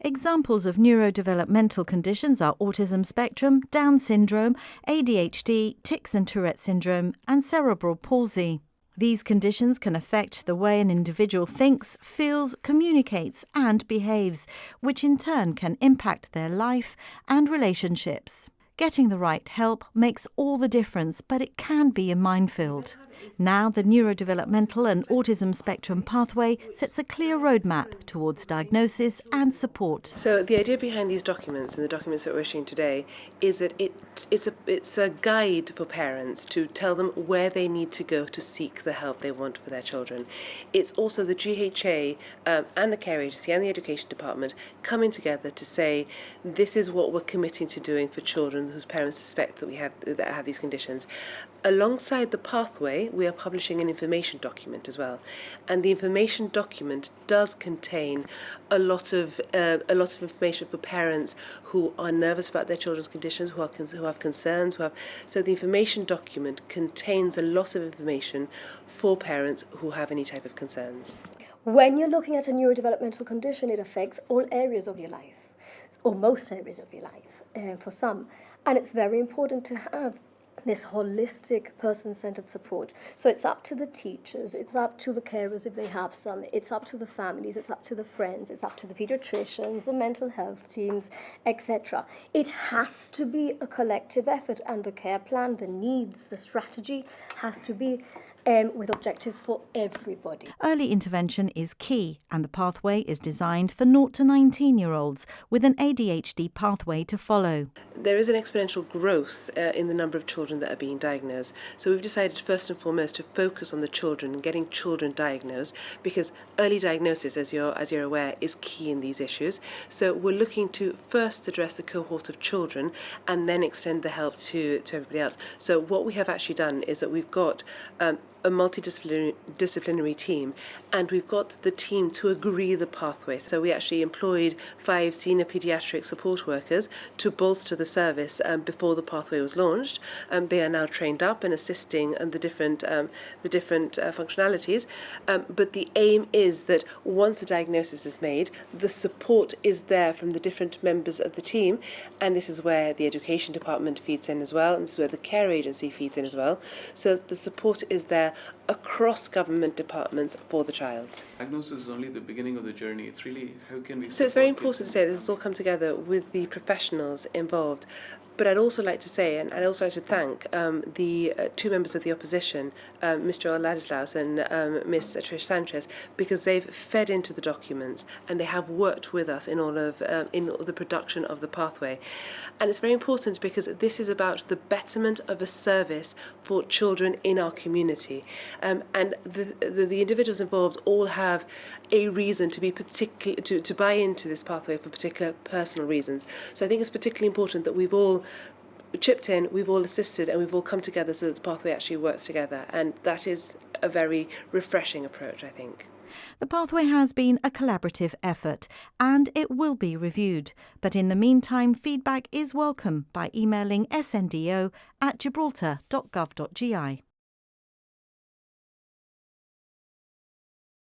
Examples of neurodevelopmental conditions are autism spectrum, Down syndrome, ADHD, tics and Tourette syndrome, and cerebral palsy. These conditions can affect the way an individual thinks, feels, communicates, and behaves, which in turn can impact their life and relationships. Getting the right help makes all the difference, but it can be a minefield. Now, the Neurodevelopmental and Autism Spectrum Pathway sets a clear roadmap towards diagnosis and support. So the idea behind these documents and the documents that we're issuing today is that it's a guide for parents to tell them where they need to go to seek the help they want for their children. It's also the GHA and the care agency and the education department coming together to say this is what we're committing to doing for children whose parents suspect that have these conditions. Alongside the pathway, we are publishing an information document as well, and the information document does contain a lot of information for parents who are nervous about their children's conditions, who have concerns, so the information document contains a lot of information for parents who have any type of concerns. When you're looking at a neurodevelopmental condition, it affects all areas of your life, or most areas of your life, for some, and it's very important to have this holistic, person-centered support. So it's up to the teachers, it's up to the carers if they have some, it's up to the families, it's up to the friends, it's up to the pediatricians, the mental health teams, etc. It has to be a collective effort, and the care plan, the needs, the strategy has to be with objectives for everybody. Early intervention is key, and the pathway is designed for 0 to 19-year-olds with an ADHD pathway to follow. There is an exponential growth in the number of children that are being diagnosed. So we've decided first and foremost to focus on the children and getting children diagnosed, because early diagnosis, as you're aware, is key in these issues. So we're looking to first address the cohort of children and then extend the help to everybody else. So what we have actually done is that we've got a multidisciplinary team, and we've got the team to agree the pathway. So we actually employed 5 senior paediatric support workers to bolster the service before the pathway was launched. They are now trained up and assisting in the different functionalities. But the aim is that once a diagnosis is made, the support is there from the different members of the team, and this is where the education department feeds in as well, and this is where the care agency feeds in as well. So the support is there across government departments for the child. Diagnosis is only the beginning of the journey. It's really how can we... So it's very important to say this has all come together with the professionals involved. But I'd also like to say, and I'd also like to thank the 2 members of the opposition, Mr. Ladislaus and Miss Atrish Sanchez, because they've fed into the documents and they have worked with us in all of in the production of the pathway. And it's very important because this is about the betterment of a service for children in our community. And the individuals involved all have a reason to be to buy into this pathway for particular personal reasons. So I think it's particularly important that we've all chipped in, we've all assisted, and we've all come together so that the pathway actually works together. And that is a very refreshing approach, I think. The pathway has been a collaborative effort, and it will be reviewed. But in the meantime, feedback is welcome by emailing sndo@gibraltar.gov.gi.